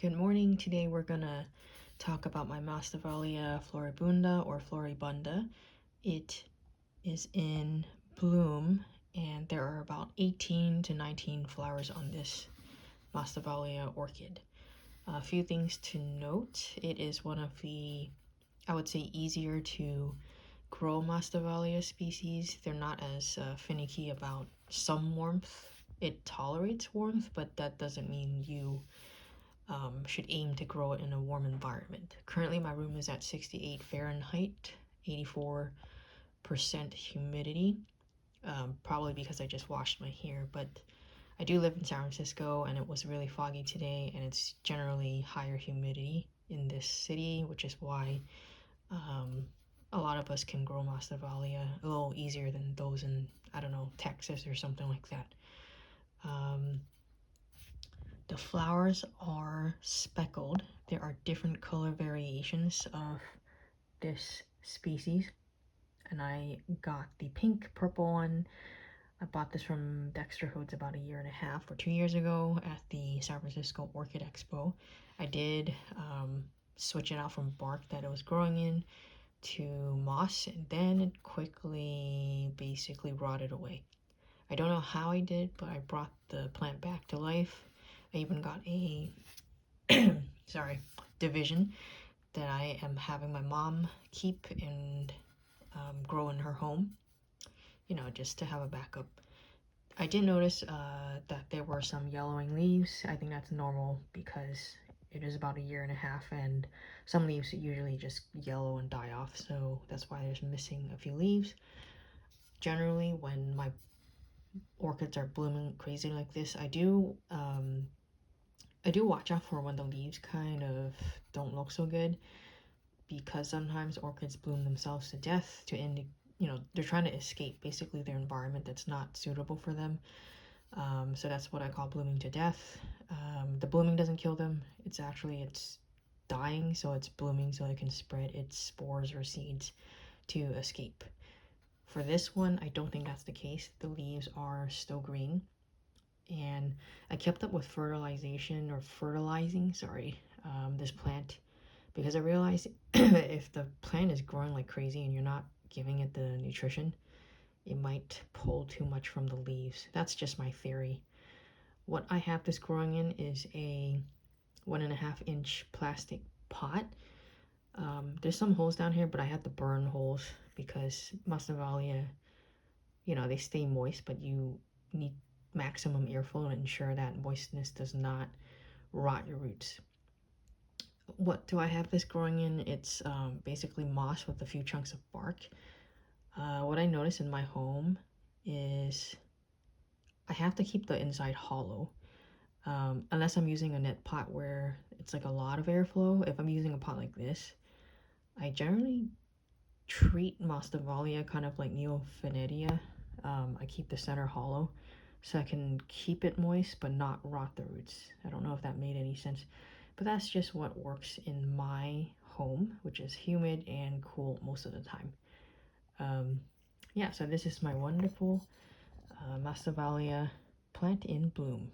Good morning. Today we're gonna talk about my Masdevallia floribunda or floribunda. It is in bloom and there are about 18 to 19 flowers on this Masdevallia orchid. A few things to note: it is one of the, I would say, easier to grow Masdevallia species. They're not as finicky about some warmth. It tolerates warmth, but that doesn't mean you should aim to grow it in a warm environment. Currently my room is at 68 Fahrenheit, 84% humidity, probably because I just washed my hair, but I do live in San Francisco and it was really foggy today and it's generally higher humidity in this city, which is why a lot of us can grow Masdevallia a little easier than those in, I don't know, Texas or something like that. The flowers are speckled. There are different color variations of this species, and I got the pink purple one. I bought this from Dexter Hoods about 1.5 or 2 years ago at the San Francisco Orchid Expo. I did switch it out from bark that it was growing in to moss, and then it quickly basically rotted away. I don't know how I did, but I brought the plant back to life. I even got a division that I am having my mom keep and grow in her home, you know, just to have a backup. I did notice that there were some yellowing leaves. I think that's normal because it is about 1.5 years and some leaves usually just yellow and die off, so that's why there's missing a few leaves. Generally, when my orchids are blooming crazy like this, I do watch out for when the leaves kind of don't look so good, because sometimes orchids bloom themselves to death to end, you know, they're trying to escape basically their environment that's not suitable for them. So that's what I call blooming to death. The blooming doesn't kill them, it's dying, so it's blooming so it can spread its spores or seeds to escape. For this one, I don't think that's the case. The leaves are still green, and I kept up with fertilizing this plant, because I realized if the plant is growing like crazy and you're not giving it the nutrition, it might pull too much from the leaves. That's just my theory. What I have this growing in is a 1.5-inch plastic pot. There's some holes down here, but I had to burn holes because Masdevallia, you know, they stay moist, but you need maximum airflow to ensure that moistness does not rot your roots. What do I have this growing in? It's basically moss with a few chunks of bark. What I notice in my home is I have to keep the inside hollow. Unless I'm using a net pot where it's like a lot of airflow. If I'm using a pot like this, I generally treat Masdevallia kind of like Neophanetia. I keep the center hollow so I can keep it moist but not rot the roots. I don't know if that made any sense, but that's just what works in my home, which is humid and cool most of the time. Yeah, so this is my wonderful Masdevallia plant in bloom.